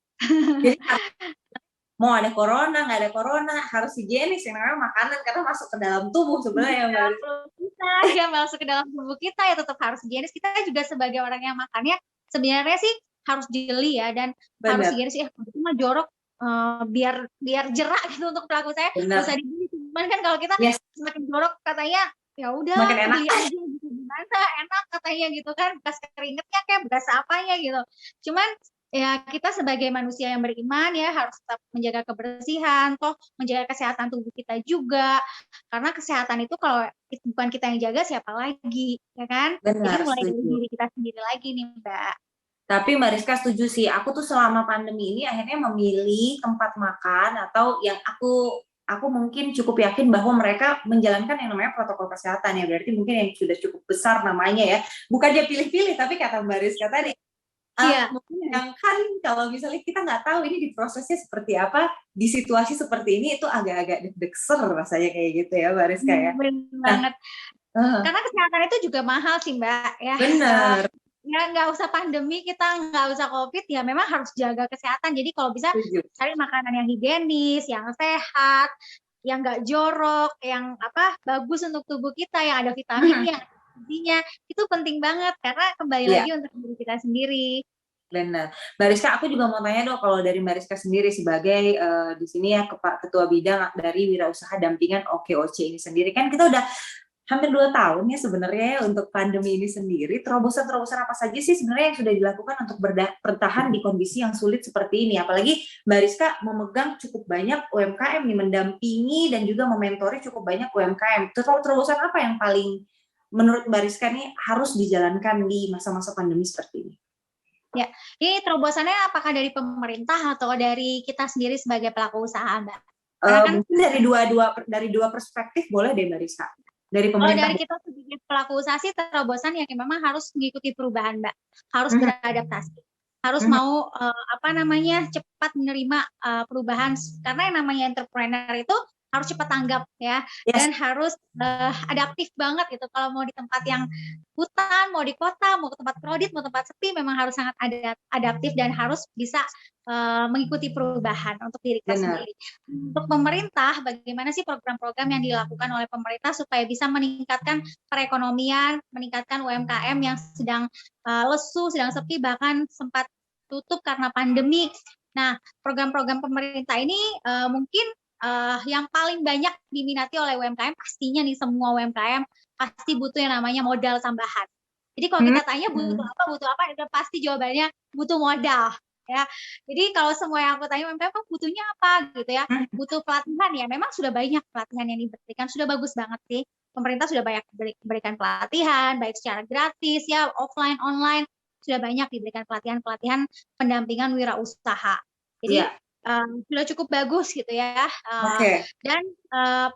Mau ada corona, nggak ada corona, harus higienis yang namanya makanan, karena masuk ke dalam tubuh sebenarnya. Dia masuk ke dalam tubuh kita ya tetap harus higienis. Kita juga sebagai orang yang makannya sebenarnya sih harus jeli ya, dan harus higienis ya. Itu mah jorok, biar jerak gitu untuk pelaku saya. Nggak usah dibeli. Cuman kan kalau kita semakin jorok katanya ya udah beli aja gitu, gimana enak katanya gitu kan, bekas keringetnya kayak bekas apanya gitu. Cuman ya kita sebagai manusia yang beriman ya harus tetap menjaga kebersihan, toh menjaga kesehatan tubuh kita juga, karena kesehatan itu kalau bukan kita yang jaga siapa lagi, ya kan? Jadi mulai dari diri kita sendiri lagi nih Mbak. Tapi Mbak Rizka setuju sih, aku tuh selama pandemi ini akhirnya memilih tempat makan atau yang aku mungkin cukup yakin bahwa mereka menjalankan yang namanya protokol kesehatan ya, berarti mungkin yang sudah cukup besar namanya ya, bukan dia pilih-pilih, tapi kata Mbak Rizka tadi, mungkin kan kalau misalnya kita nggak tahu ini diprosesnya seperti apa, di situasi seperti ini itu agak-agak deg-degser rasanya kayak gitu ya Mbak Rizka ya. Benar banget. Karena kesehatan itu juga mahal sih Mbak ya. Benar. Ya nggak usah pandemi, kita nggak usah COVID, ya memang harus jaga kesehatan. Jadi kalau bisa cari makanan yang higienis, yang sehat, yang nggak jorok, yang bagus untuk tubuh kita, yang ada vitaminnya, gizinya, itu penting banget karena kembali lagi untuk diri kita sendiri. Benar. Mbak Rizka, aku juga mau tanya dong, kalau dari Mbak Rizka sendiri sebagai di sini ya Ketua Bidang dari Wirausaha Dampingan OKOC ini sendiri, kan kita udah hampir 2 tahun ya sebenarnya untuk pandemi ini sendiri. Terobosan-terobosan apa saja sih sebenarnya yang sudah dilakukan untuk bertahan di kondisi yang sulit seperti ini? Apalagi Mbak Rizka memegang cukup banyak UMKM nih, mendampingi dan juga mementori cukup banyak UMKM. Terobosan apa yang paling menurut Mbak Rizka nih harus dijalankan di masa-masa pandemi seperti ini? Ya, ini terobosannya apakah dari pemerintah atau dari kita sendiri sebagai pelaku usaha, Mbak? Mungkin dari dua perspektif boleh deh Mbak Rizka. Dari pemerintah. Kalau dari kita sebagai pelaku usaha sih terobosan yang memang harus mengikuti perubahan Mbak, harus beradaptasi, harus mau cepat menerima perubahan, karena yang namanya entrepreneur itu harus cepat tanggap ya, dan harus adaptif banget gitu. Kalau mau di tempat yang hutan, mau di kota, mau ke tempat kredit, mau tempat sepi, memang harus sangat adaptif dan harus bisa mengikuti perubahan untuk diri kita sendiri. Untuk pemerintah, bagaimana sih program-program yang dilakukan oleh pemerintah supaya bisa meningkatkan perekonomian, meningkatkan UMKM yang sedang lesu, sedang sepi, bahkan sempat tutup karena pandemi. Nah, program-program pemerintah ini mungkin yang paling banyak diminati oleh UMKM pastinya nih semua UMKM pasti butuh yang namanya modal tambahan. Jadi kalau kita tanya butuh apa, itu pasti jawabannya butuh modal. Ya, jadi kalau semua yang aku tanya UMKM butuhnya apa gitu ya, butuh pelatihan ya. Memang sudah banyak pelatihan yang diberikan, sudah bagus banget sih. Pemerintah sudah banyak berikan pelatihan, baik secara gratis ya, offline, online, sudah banyak diberikan pelatihan pendampingan wirausaha. Jadi sudah cukup bagus gitu ya. Dan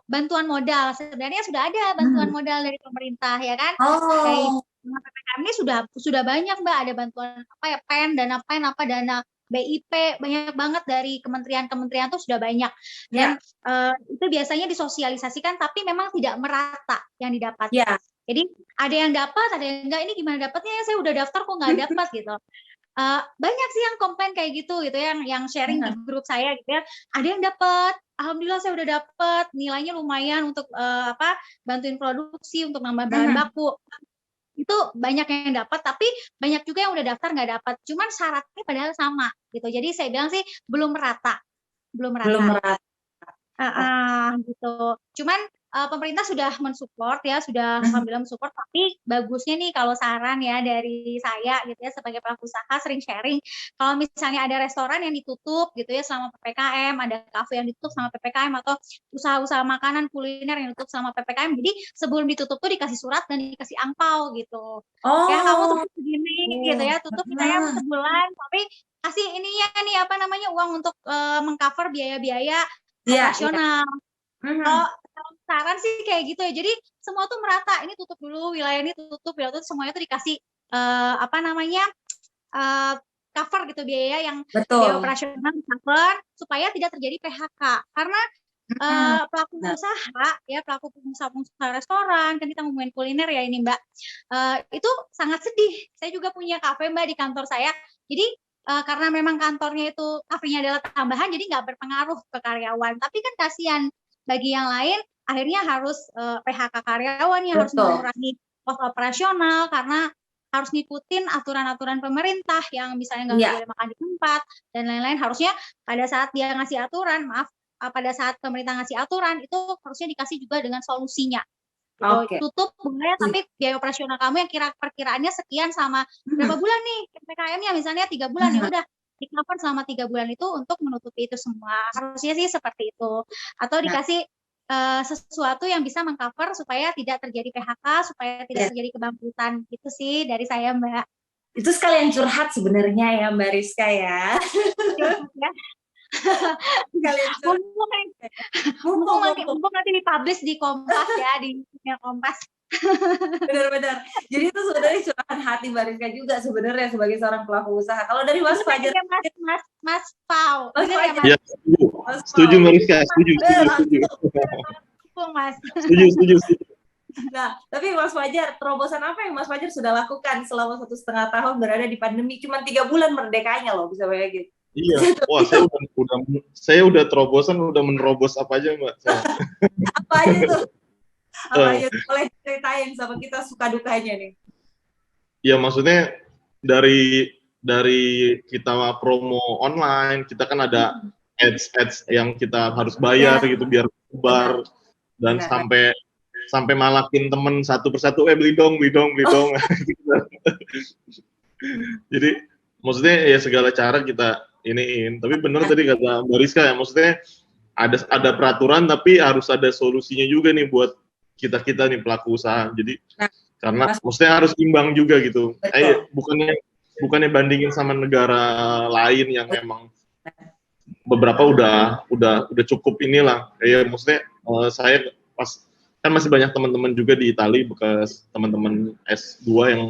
bantuan modal sebenarnya sudah ada bantuan modal dari pemerintah ya kan. Dari PPKM ini sudah banyak Mbak, ada bantuan apa ya, dana dana BIP, banyak banget dari kementerian tuh sudah banyak. Dan itu biasanya disosialisasikan tapi memang tidak merata yang didapat. Jadi ada yang dapat, ada yang enggak. Ini gimana dapatnya? Saya udah daftar kok nggak dapat gitu. Banyak sih yang komplain kayak gitu yang sharing di grup saya gitu ya. Ada yang dapat, alhamdulillah saya udah dapat, nilainya lumayan untuk bantuin produksi, untuk nambah bahan baku. Itu banyak yang dapat, tapi banyak juga yang udah daftar nggak dapat. Cuman syaratnya padahal sama gitu. Jadi saya bilang sih belum merata. Gitu. Cuman pemerintah sudah mensupport ya, sudah alhamdulillah mensupport. Tapi bagusnya nih kalau saran ya dari saya gitu ya sebagai pelaku usaha sering sharing, kalau misalnya ada restoran yang ditutup gitu ya selama PPKM, ada kafe yang ditutup selama PPKM, atau usaha-usaha makanan kuliner yang ditutup selama PPKM, jadi sebelum ditutup tuh dikasih surat dan dikasih angpau gitu. Ya kamu tutup segini gitu ya, tutup misalnya sebulan, tapi kasih ininya nih uang untuk mengcover biaya-biaya operasional. Kalau saran sih kayak gitu ya. Jadi semua tuh merata. Ini tutup dulu, wilayah ini tutup, semuanya tuh dikasih cover gitu biaya yang biaya operasional cover supaya tidak terjadi PHK. Karena pelaku usaha ya, pelaku pengusaha restoran, kan kita ngomongin kuliner ya ini Mbak. Itu sangat sedih. Saya juga punya kafe Mbak di kantor saya. Jadi karena memang kantornya itu kafenya adalah tambahan, jadi nggak berpengaruh ke karyawan. Tapi kan kasihan bagi yang lain, akhirnya harus PHK karyawan, harus mengurangi pos operasional karena harus ngikutin aturan-aturan pemerintah yang misalnya nggak boleh makan di tempat dan lain-lain. Harusnya pada saat dia ngasih aturan, pada saat pemerintah ngasih aturan itu harusnya dikasih juga dengan solusinya. Tutup boleh, tapi biaya operasional kamu yang perkiraannya sekian sama berapa bulan nih PPKM-nya, misalnya 3 bulan ya udah di-cover selama 3 bulan itu untuk menutupi itu semua. Harusnya sih seperti itu. Atau dikasih sesuatu yang bisa mengcover supaya tidak terjadi PHK, supaya tidak terjadi kebangkrutan. Gitu sih dari saya Mbak. Itu sekalian curhat sebenarnya ya Mbak Rizka ya. Mumpung nanti dipublish di Kompas ya, di Kompas. Benar-benar. Jadi itu sebenarnya curahan hati Mbak Rizka juga sebenarnya sebagai seorang pelaku usaha. Kalau dari Mas Fajar, Mas Pau. Ya, setuju Mbak Rizka, setuju. Setuju. Nah, tapi Mas Fajar, terobosan apa yang Mas Fajar sudah lakukan selama 1,5 tahun berada di pandemi? Cuma 3 bulan merdekanya loh, bisa bayangin. Iya, wah saya udah terobosan, udah menerobos apa aja Mbak. Apa aja tuh? Apa aja tuh? Boleh ceritain sama kita suka dukanya nih. Ya maksudnya dari kita promo online, kita kan ada ads yang kita harus bayar gitu biar kebar dan sampai malakin temen satu persatu, beli dong. Jadi maksudnya ya segala cara kita iniin. Tapi benar tadi kata Mbak Rizka ya, maksudnya ada peraturan tapi harus ada solusinya juga nih buat kita nih pelaku usaha. Jadi karena maksudnya harus imbang juga gitu. Bukannya bandingin sama negara lain yang memang beberapa udah cukup inilah. Ya maksudnya saya kan masih banyak teman-teman juga di Italia bekas teman-teman S2 yang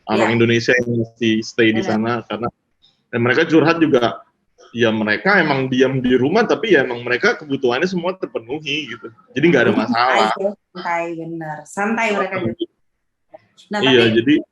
orang Indonesia yang masih stay di sana karena dan mereka curhat juga. Ya mereka emang diam di rumah tapi ya emang mereka kebutuhannya semua terpenuhi gitu. Jadi nggak ada masalah. Santai mereka gitu. Nah, jadi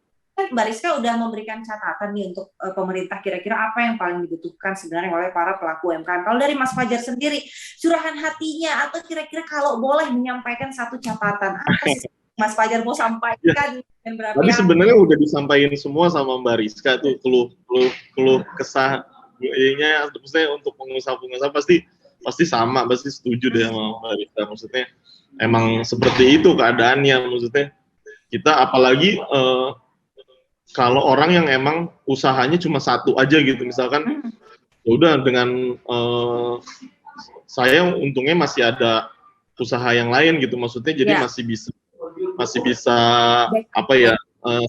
Mbak Rizka udah memberikan catatan nih untuk pemerintah kira-kira apa yang paling dibutuhkan sebenarnya oleh para pelaku UMKM. Kalau dari Mas Fajar sendiri, curahan hatinya atau kira-kira kalau boleh menyampaikan satu catatan apa sih Mas Fajar mau sampaikan? Tapi sebenarnya udah disampaikan semua sama Mbak Rizka tuh keluh kesah. Maksudnya untuk pengusaha pasti pasti sama, pasti setuju deh sama Mbak Rita. Maksudnya emang seperti itu keadaannya. Maksudnya kita apalagi kalau orang yang emang usahanya cuma satu aja gitu, misalkan ya udah dengan saya untungnya masih ada usaha yang lain gitu, maksudnya jadi masih bisa apa ya,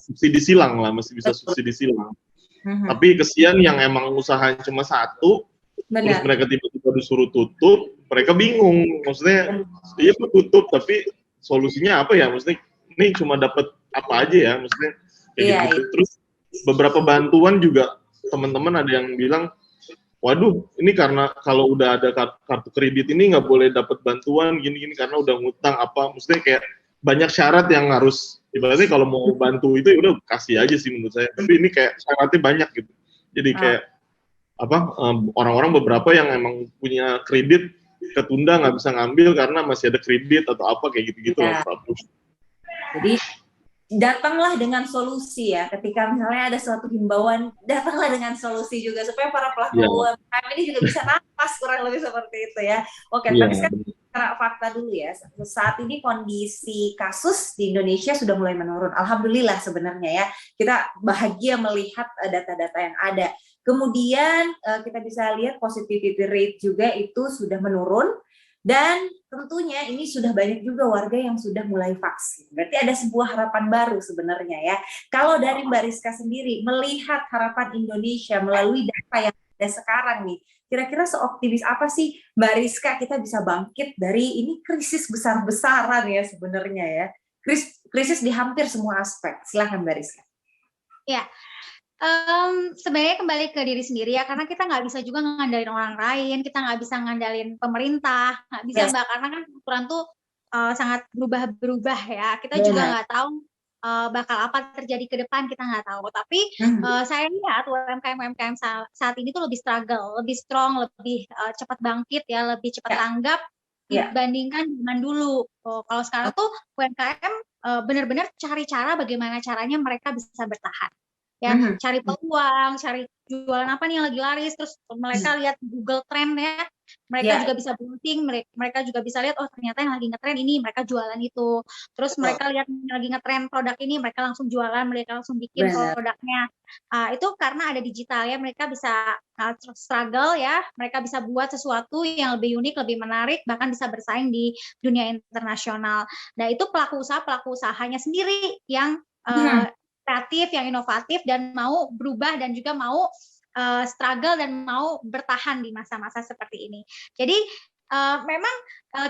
subsidi silang lah, masih bisa subsidi silang. Tapi kesian yang emang usahanya cuma satu, terus mereka tiba-tiba disuruh tutup, mereka bingung. Maksudnya, iya tutup, tapi solusinya apa ya? Maksudnya, ini cuma dapat apa aja ya? Maksudnya, kayak gitu. Terus beberapa bantuan juga teman-teman ada yang bilang, waduh, ini karena kalau udah ada kartu kredit ini nggak boleh dapat bantuan gini-gini karena udah ngutang apa? Maksudnya kayak banyak syarat yang harus, ibaratnya kalau mau bantu itu ya udah kasih aja sih menurut saya. Tapi ini kayak syaratnya banyak gitu. Jadi kayak orang-orang beberapa yang emang punya kredit ketunda nggak bisa ngambil karena masih ada kredit atau apa kayak gitu-gitu lah. Jadi datanglah dengan solusi ya, ketika misalnya ada suatu himbauan, datanglah dengan solusi juga supaya para pelaku UMKM ini juga bisa napas, kurang lebih seperti itu ya. Oke, tapi sekarang secara fakta dulu ya, saat ini kondisi kasus di Indonesia sudah mulai menurun, alhamdulillah sebenarnya ya, kita bahagia melihat data-data yang ada. Kemudian kita bisa lihat positivity rate juga itu sudah menurun, dan tentunya ini sudah banyak juga warga yang sudah mulai vaksin. Berarti ada sebuah harapan baru sebenarnya ya. Kalau dari Mbak Rizka sendiri, melihat harapan Indonesia melalui data yang ada sekarang nih, kira-kira seoptimis apa sih Mbak Rizka kita bisa bangkit dari ini krisis besar-besaran ya sebenarnya ya. Krisis di hampir semua aspek. Silahkan Mbak Rizka. Ya. Sebenarnya kembali ke diri sendiri ya, karena kita nggak bisa juga ngandalin orang lain, kita nggak bisa ngandalin pemerintah, nggak bisa Mbak, karena kan aturan tuh sangat berubah-berubah ya, kita juga nggak tahu bakal apa terjadi ke depan, kita nggak tahu. Tapi saya lihat UMKM saat ini tuh lebih struggle, lebih strong, lebih cepat bangkit ya, lebih cepat tanggap dibandingkan zaman dulu. Kalau sekarang tuh UMKM benar-benar cari cara bagaimana caranya mereka bisa bertahan. Ya, cari peluang, cari jualan apa nih yang lagi laris, terus mereka lihat Google Trend ya, mereka juga bisa browsing, mereka juga bisa lihat, oh ternyata yang lagi ngetren ini, mereka jualan itu, terus mereka lihat yang lagi ngetren produk ini, mereka langsung jualan, mereka langsung bikin produknya. Itu karena ada digital ya, mereka bisa struggle ya, mereka bisa buat sesuatu yang lebih unik, lebih menarik, bahkan bisa bersaing di dunia internasional. Nah itu pelaku usahanya sendiri yang kreatif, yang inovatif, dan mau berubah dan juga mau struggle dan mau bertahan di masa-masa seperti ini. Jadi memang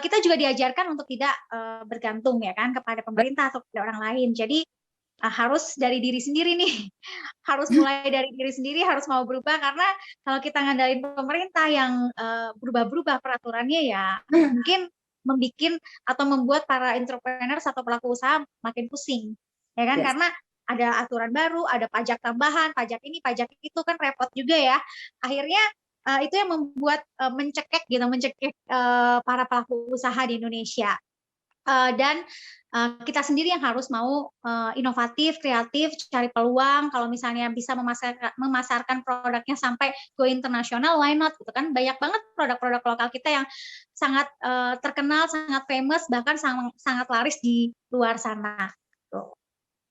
kita juga diajarkan untuk tidak bergantung ya kan kepada pemerintah atau kepada orang lain. Jadi harus dari diri sendiri nih, harus mulai dari diri sendiri, harus mau berubah, karena kalau kita ngandalin pemerintah yang berubah-berubah peraturannya ya mungkin membuat para entrepreneurs atau pelaku usaha makin pusing ya kan, karena ada aturan baru, ada pajak tambahan, pajak ini, pajak itu, kan repot juga ya. Akhirnya itu yang membuat mencekik para pelaku usaha di Indonesia. Dan kita sendiri yang harus mau inovatif, kreatif, cari peluang. Kalau misalnya bisa memasarkan produknya sampai go internasional, why not? Gitu kan, banyak banget produk-produk lokal kita yang sangat terkenal, sangat famous, bahkan sangat laris di luar sana. Tuh.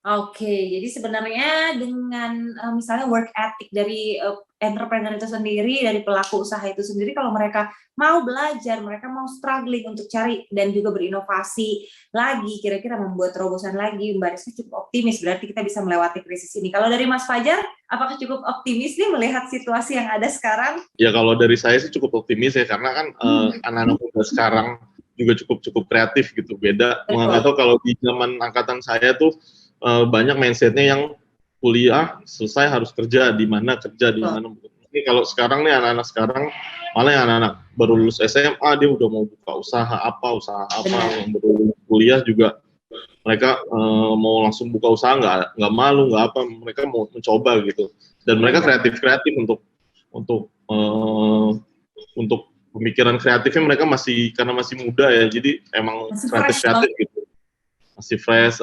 Oke, jadi sebenarnya dengan misalnya work ethic dari entrepreneur itu sendiri, dari pelaku usaha itu sendiri, kalau mereka mau belajar, mereka mau struggling untuk cari dan juga berinovasi lagi, kira-kira membuat terobosan lagi, Mbak Rizka cukup optimis, berarti kita bisa melewati krisis ini. Kalau dari Mas Fajar, apakah cukup optimis nih melihat situasi yang ada sekarang? Ya kalau dari saya sih cukup optimis ya, karena kan anak-anak muda sekarang juga cukup kreatif gitu, beda. Atau kalau di zaman angkatan saya tuh, banyak mindsetnya yang kuliah selesai harus kerja di mana. Ini kalau sekarang nih anak-anak sekarang, malah yang anak-anak baru lulus SMA dia udah mau buka usaha apa, yang baru lulus kuliah juga mereka mau langsung buka usaha, nggak malu, nggak apa, mereka mau mencoba gitu, dan mereka kreatif untuk pemikiran kreatifnya mereka karena masih muda ya, jadi emang kreatif gitu. Masih fresh,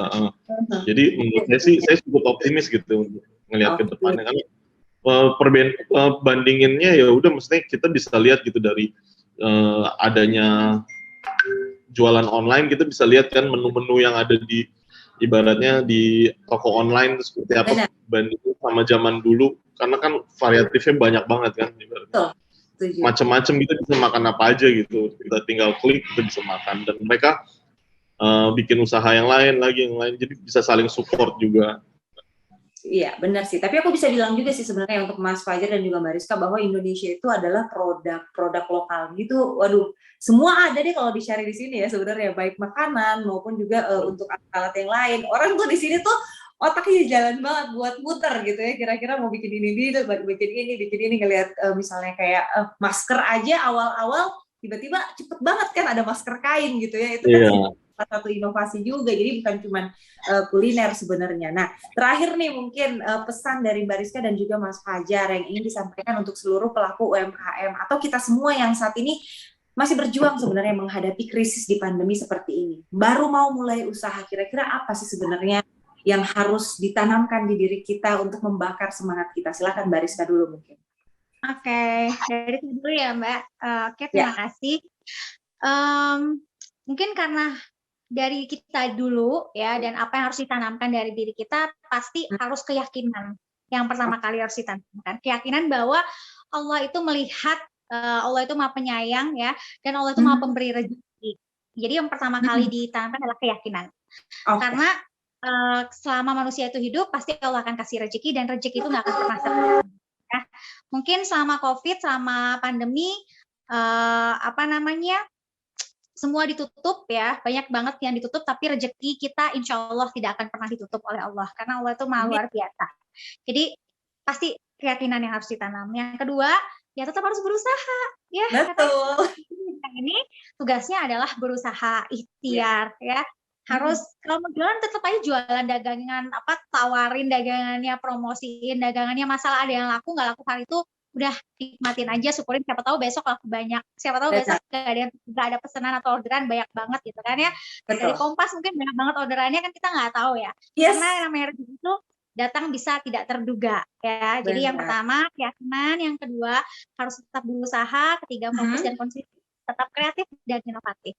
jadi menurut saya cukup optimis gitu ngelihat ke depannya, karena bandinginnya ya udah, mestinya kita bisa lihat gitu dari adanya jualan online, kita bisa lihat kan menu-menu yang ada di ibaratnya di toko online itu seperti apa bandingin sama zaman dulu, karena kan variatifnya banyak banget kan ibaratnya. Macam-macam kita bisa makan apa aja gitu, kita tinggal klik kita bisa makan, dan mereka bikin usaha yang lain lagi, jadi bisa saling support juga. Iya, benar sih. Tapi aku bisa bilang juga sih sebenarnya untuk Mas Fajar dan juga Mbak Rizka bahwa Indonesia itu adalah produk lokal gitu. Waduh, semua ada deh kalau dicari di sini ya sebenarnya, baik makanan maupun juga untuk alat yang lain. Orang tuh di sini tuh otaknya jalan banget buat muter gitu ya. Kira-kira mau bikin ini, bikin ini ngelihat misalnya kayak masker aja awal-awal tiba-tiba cepet banget kan ada masker kain gitu ya. Itu kan salah satu inovasi juga, jadi bukan cuma kuliner sebenarnya. Nah, terakhir nih mungkin pesan dari Mbak Rizka dan juga Mas Fajar yang ingin disampaikan untuk seluruh pelaku UMKM atau kita semua yang saat ini masih berjuang sebenarnya menghadapi krisis di pandemi seperti ini. Baru mau mulai usaha, kira-kira apa sih sebenarnya yang harus ditanamkan di diri kita untuk membakar semangat kita? Silakan Mbak Rizka dulu mungkin. Oke, dari itu dulu ya Mbak. Oke, terima kasih. Mungkin karena dari kita dulu ya, dan apa yang harus ditanamkan dari diri kita pasti harus keyakinan. Yang pertama kali harus ditanamkan keyakinan bahwa Allah itu melihat, Allah itu Maha Penyayang ya, dan Allah itu Maha Pemberi rezeki. Jadi yang pertama kali ditanamkan adalah keyakinan. Karena selama manusia itu hidup pasti Allah akan kasih rezeki, dan rezeki itu nggak akan pernah terbatas. Ya. Mungkin selama COVID, selama pandemi, semua ditutup ya, banyak banget yang ditutup, tapi rezeki kita insya Allah tidak akan pernah ditutup oleh Allah, karena Allah itu maha luar biasa. Jadi pasti keyakinan yang harus ditanam. Yang kedua, ya tetap harus berusaha. Ya, betul. Ini tugasnya adalah berusaha, ikhtiar ya. Harus kalau mau jualan tetap aja jualan dagangan, tawarin dagangannya, promosiin dagangannya, masalah ada yang laku nggak laku hari itu udah nikmatin aja, syukurin, siapa tahu besok laku banyak, siapa tahu besok nggak ada pesanan atau orderan banyak banget gitu kan ya. Dari Kompas mungkin banyak banget orderannya kan, kita nggak tahu ya. Karena yang namanya rezeki itu datang bisa tidak terduga ya. Jadi yang pertama keyakinan, yang kedua harus tetap berusaha, ketiga fokus dan konsisten, tetap kreatif dan inovatif.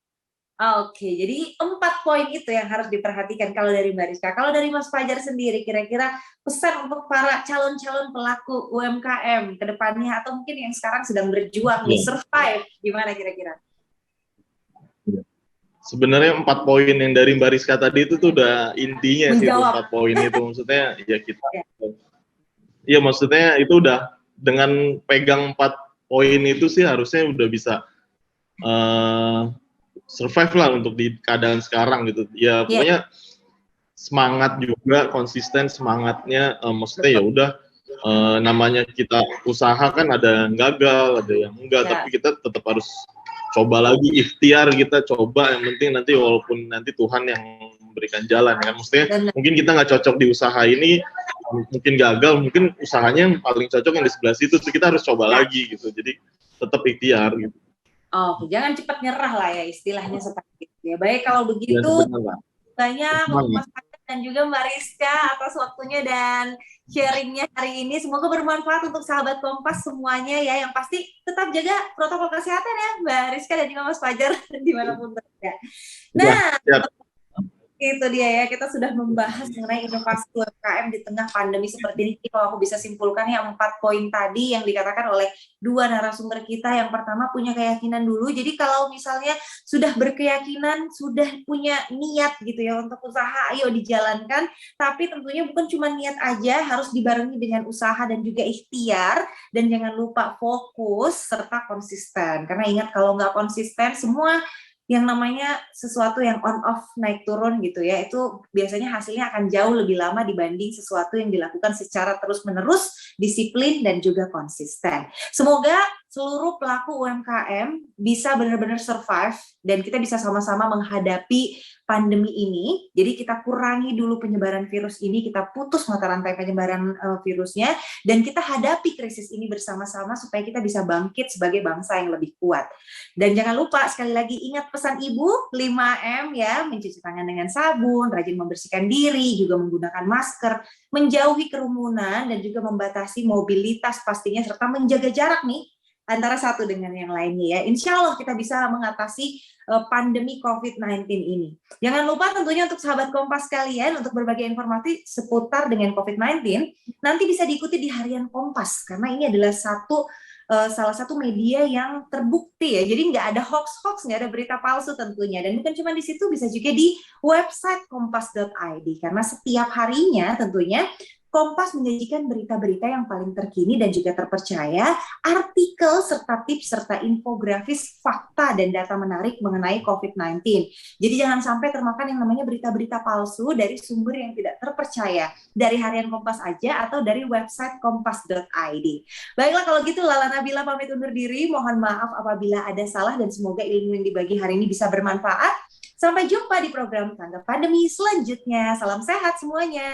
Oke, jadi 4 poin itu yang harus diperhatikan kalau dari Mbak Rizka. Kalau dari Mas Fajar sendiri, kira-kira pesan untuk para calon-calon pelaku UMKM ke depannya, atau mungkin yang sekarang sedang berjuang di survive, gimana kira-kira? Sebenarnya 4 poin yang dari Mbak Rizka tadi itu tuh udah intinya sih, 4 poin itu. Maksudnya ya kita, ya maksudnya itu udah dengan pegang 4 poin itu sih harusnya udah bisa survive lah untuk di keadaan sekarang gitu. Ya pokoknya semangat juga, konsisten semangatnya, maksudnya ya udah namanya kita usaha kan ada yang gagal, ada yang enggak, tapi kita tetap harus coba lagi, ikhtiar kita coba, yang penting nanti walaupun nanti Tuhan yang memberikan jalan kan. Maksudnya mungkin kita nggak cocok di usaha ini, mungkin gagal, mungkin usahanya yang paling cocok yang di sebelah situ, kita harus coba lagi gitu. Jadi tetap ikhtiar gitu. Oh, jangan cepat nyerah lah ya istilahnya seperti itu ya. Baik, kalau begitu banyak Mas Fajar dan juga Mbak Rizka atas waktunya dan sharingnya hari ini. Semoga bermanfaat untuk sahabat Kompas semuanya ya. Yang pasti tetap jaga protokol kesehatan ya Mbak Rizka dan juga Mas Fajar dimanapun berada. Nah, itu dia ya, kita sudah membahas mengenai inovasi UMKM di tengah pandemi seperti ini. Kalau aku bisa simpulkan yang 4 poin tadi yang dikatakan oleh 2 narasumber kita. Yang pertama, punya keyakinan dulu. Jadi kalau misalnya sudah berkeyakinan, sudah punya niat gitu ya untuk usaha, ayo dijalankan. Tapi tentunya bukan cuma niat aja, harus dibarengi dengan usaha dan juga ikhtiar. Dan jangan lupa fokus serta konsisten. Karena ingat, kalau nggak konsisten, semua yang namanya sesuatu yang on off naik turun gitu ya, itu biasanya hasilnya akan jauh lebih lama dibanding sesuatu yang dilakukan secara terus menerus, disiplin dan juga konsisten. Semoga seluruh pelaku UMKM bisa benar-benar survive dan kita bisa sama-sama menghadapi pandemi ini. Jadi kita kurangi dulu penyebaran virus ini, kita putus mata rantai penyebaran virusnya, dan kita hadapi krisis ini bersama-sama supaya kita bisa bangkit sebagai bangsa yang lebih kuat. Dan jangan lupa, sekali lagi ingat pesan Ibu, 5M ya, mencuci tangan dengan sabun, rajin membersihkan diri, juga menggunakan masker, menjauhi kerumunan, dan juga membatasi mobilitas pastinya, serta menjaga jarak nih antara satu dengan yang lainnya ya. Insya Allah kita bisa mengatasi pandemi COVID-19 ini. Jangan lupa tentunya untuk sahabat Kompas kalian untuk berbagai informasi seputar dengan COVID-19 nanti bisa diikuti di Harian Kompas karena ini adalah salah satu media yang terbukti ya. Jadi nggak ada hoax-hoax, nggak ada berita palsu tentunya. Dan bukan cuma di situ, bisa juga di website kompas.id karena setiap harinya tentunya Kompas menyajikan berita-berita yang paling terkini dan juga terpercaya, artikel serta tips serta infografis, fakta dan data menarik mengenai COVID-19. Jadi jangan sampai termakan yang namanya berita-berita palsu dari sumber yang tidak terpercaya, dari Harian Kompas aja atau dari website kompas.id. Baiklah kalau gitu Lala Nabila pamit undur diri, mohon maaf apabila ada salah dan semoga ilmu yang dibagi hari ini bisa bermanfaat. Sampai jumpa di program Tanggap Pandemi selanjutnya. Salam sehat semuanya.